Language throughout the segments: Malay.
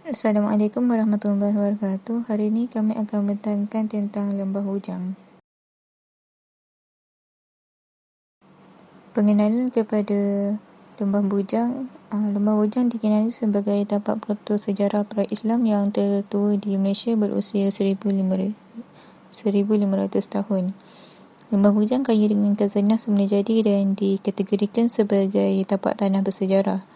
Assalamualaikum warahmatullahi wabarakatuh. Hari ini kami akan menerangkan tentang lembah bujang. Pengenalan kepada lembah bujang. Lembah bujang dikenali sebagai tapak proto-sejarah pra-Islam yang tertua di Malaysia berusia 1500 tahun. Lembah bujang kaya dengan khazanah semula jadi dan dikategorikan sebagai tapak tanah bersejarah.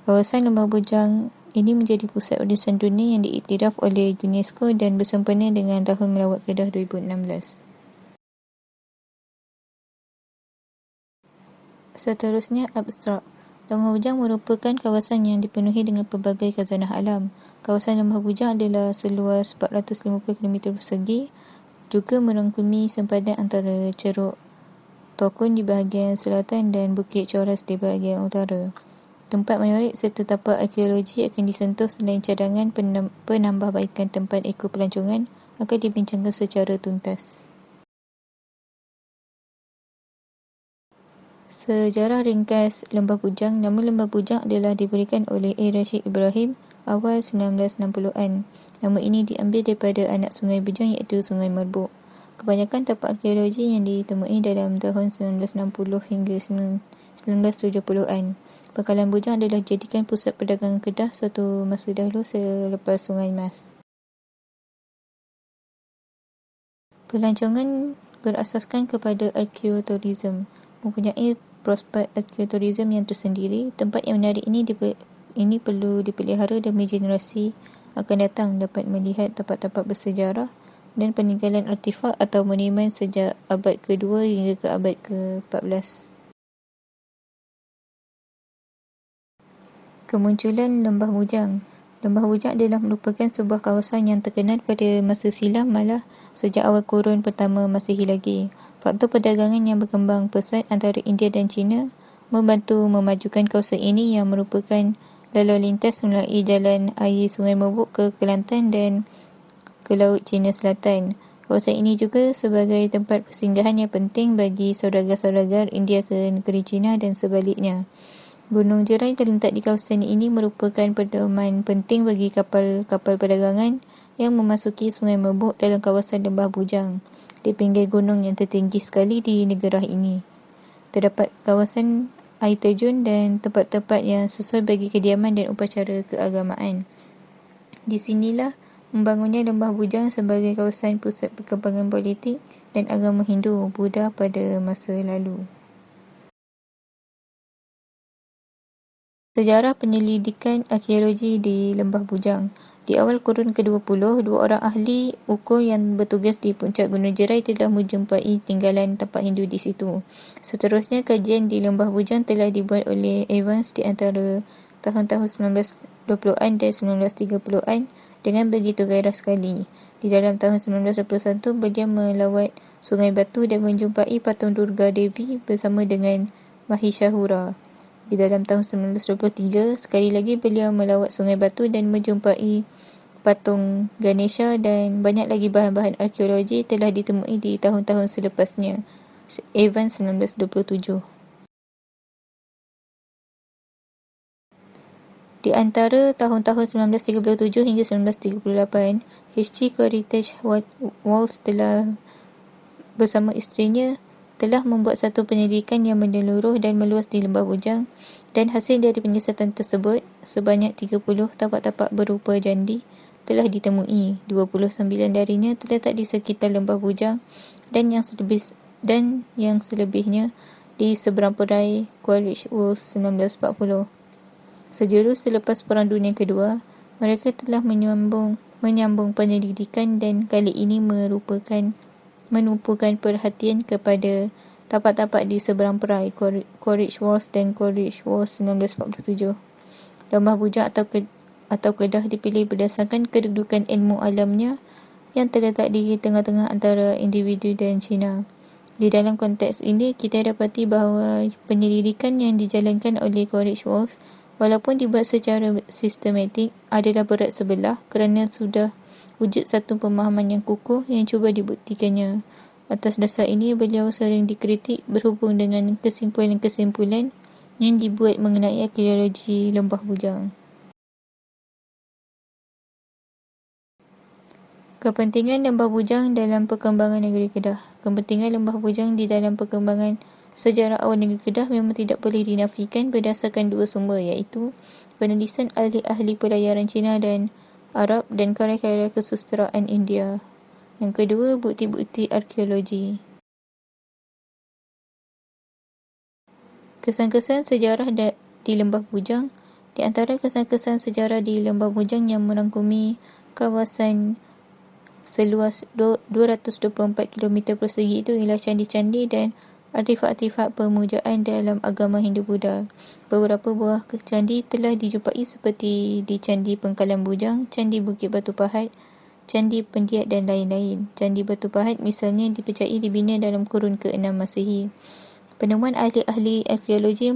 Kawasan lembah bujang ini menjadi pusat warisan dunia yang diiktiraf oleh UNESCO dan bersempena dengan Tahun Melawat Kedah 2016. Seterusnya, abstrak. Lembah bujang merupakan kawasan yang dipenuhi dengan pelbagai khazanah alam. Kawasan lembah bujang adalah seluas 450 km persegi, juga merangkumi sempadan antara Ceruk Tokun di bahagian selatan dan Bukit Coras di bahagian utara. Tempat menarik serta tapak arkeologi akan disentuh selain cadangan penambahbaikan tempat ekopelancongan akan dibincangkan secara tuntas. Sejarah ringkas Lembah Bujang. Nama Lembah Bujang adalah diberikan oleh A. Rashid Ibrahim awal 1960-an. Nama ini diambil daripada anak sungai Bujang iaitu Sungai Merbuk. Kebanyakan tapak arkeologi yang ditemui dalam tahun 1960 hingga 1970-an. Pangkalan Bujang adalah dijadikan pusat perdagangan Kedah suatu masa dahulu selepas Sungai Mas. Pelancongan berasaskan kepada arkeoturism, mempunyai prospek arkeoturism yang tersendiri. Tempat yang menarik ini perlu dipelihara demi generasi akan datang dapat melihat tapak-tapak bersejarah dan peninggalan artifak atau monumen sejak abad ke-2 hingga ke abad ke-14. Kemunculan Lembah Bujang. Lembah Bujang adalah merupakan sebuah kawasan yang terkenal pada masa silam malah sejak awal kurun pertama Masihi lagi. Faktor perdagangan yang berkembang pesat antara India dan China membantu memajukan kawasan ini yang merupakan lalu lintas melalui jalan air Sungai Merbuk ke Kelantan dan ke Laut Cina Selatan. Kawasan ini juga sebagai tempat persinggahan yang penting bagi saudagar-saudagar India ke negeri China dan sebaliknya. Gunung Jerai terletak di kawasan ini merupakan pedoman penting bagi kapal-kapal perdagangan yang memasuki Sungai Merbuk dalam kawasan Lembah Bujang, di pinggir gunung yang tertinggi sekali di negara ini. Terdapat kawasan air terjun dan tempat-tempat yang sesuai bagi kediaman dan upacara keagamaan. Di sinilah membangunnya Lembah Bujang sebagai kawasan pusat perkembangan politik dan agama Hindu Buddha pada masa lalu. Sejarah penyelidikan arkeologi di Lembah Bujang. Di awal kurun ke-20, dua orang ahli ukur yang bertugas di puncak Gunung Jerai telah menjumpai tinggalan tapak Hindu di situ. Seterusnya, kajian di Lembah Bujang telah dibuat oleh Evans di antara tahun-tahun 1920-an dan 1930-an dengan begitu gairah sekali. Di dalam tahun 1921, beliau melawat Sungai Batu dan menjumpai patung Durga Devi bersama dengan Mahishahura. Di dalam tahun 1923, sekali lagi beliau melawat Sungai Batu dan menjumpai patung Ganesha dan banyak lagi bahan-bahan arkeologi telah ditemui di tahun-tahun selepasnya. Evans 1927. Di antara tahun-tahun 1937 hingga 1938, H.G. Heritage Walls telah bersama isterinya telah membuat satu penyelidikan yang menyeluruh dan meluas di Lembah Bujang, dan hasil dari penyiasatan tersebut sebanyak 30 tapak-tapak berupa candi telah ditemui. 29 darinya terletak di sekitar Lembah Bujang dan yang selebihnya di seberang perai Quaritch Walls 1940. Sejurus selepas Perang Dunia Kedua, mereka telah menyambung penyelidikan dan kali ini menumpukan perhatian kepada tapak-tapak di seberang perai Quaritch Walls dan Quaritch Walls 1947. Lembah Bujang atau Kedah dipilih berdasarkan kedudukan ilmu alamnya yang terletak di tengah-tengah antara individu dan China. Di dalam konteks ini, kita dapati bahawa penyelidikan yang dijalankan oleh Quaritch Walls, walaupun dibuat secara sistematik, adalah berat sebelah kerana sudah wujud satu pemahaman yang kukuh yang cuba dibuktikannya. Atas dasar ini, beliau sering dikritik berhubung dengan kesimpulan-kesimpulan yang dibuat mengenai arkeologi Lembah Bujang. Kepentingan Lembah Bujang dalam perkembangan negeri Kedah. Kepentingan Lembah Bujang di dalam perkembangan sejarah awal negeri Kedah memang tidak boleh dinafikan berdasarkan dua sumber, iaitu penulisan ahli-ahli pelayaran Cina dan Arab dan karya-karya kesusasteraan India. Yang kedua, bukti-bukti arkeologi. Kesan-kesan sejarah di Lembah Bujang. Di antara kesan-kesan sejarah di Lembah Bujang yang merangkumi kawasan seluas 224 km persegi itu ialah candi-candi dan artifak-artifak pemujaan dalam agama Hindu-Buddha. Beberapa buah candi telah dijumpai seperti di Candi Pengkalan Bujang, Candi Bukit Batu Pahat, Candi Pendiat dan lain-lain. Candi Batu Pahat misalnya dipercayai dibina dalam kurun ke-6 Masehi. Penemuan ahli-ahli arkeologi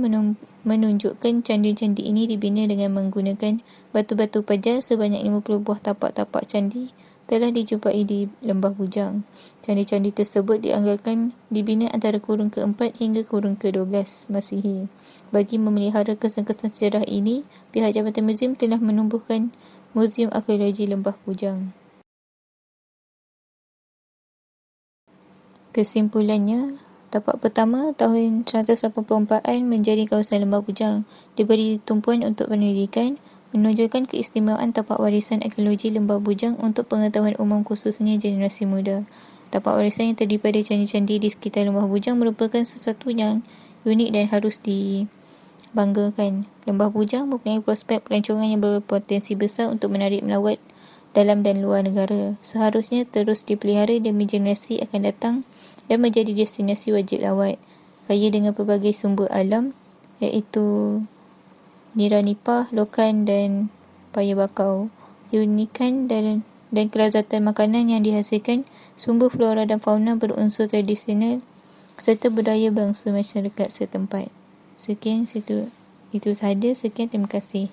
menunjukkan candi-candi ini dibina dengan menggunakan batu-batu pajar. Sebanyak 50 buah tapak-tapak candi telah dijumpai di Lembah Bujang. Candi-candi tersebut dianggarkan dibina antara kurun ke-4 hingga kurun ke-12 Masihi. Bagi memelihara kesan-kesan sejarah ini, pihak Jabatan Muzium telah menumbuhkan Muzium Arkeologi Lembah Bujang. Kesimpulannya, tapak pertama tahun 1984 menjadi kawasan Lembah Bujang diberi tumpuan untuk penyelidikan, menunjukkan keistimewaan tapak warisan arkeologi Lembah Bujang untuk pengetahuan umum khususnya generasi muda. Tapak warisan yang terdiri pada candi-candi di sekitar Lembah Bujang merupakan sesuatu yang unik dan harus dibanggakan. Lembah Bujang mempunyai prospek pelancongan yang berpotensi besar untuk menarik melawat dalam dan luar negara. Seharusnya terus dipelihara demi generasi akan datang dan menjadi destinasi wajib lawat, kaya dengan pelbagai sumber alam iaitu nira nipah, lokan dan paya bakau, keunikan dan kelezatan makanan yang dihasilkan, sumber flora dan fauna berunsur tradisional serta budaya bangsa masyarakat setempat. Sekian, itu sahaja. Sekian, terima kasih.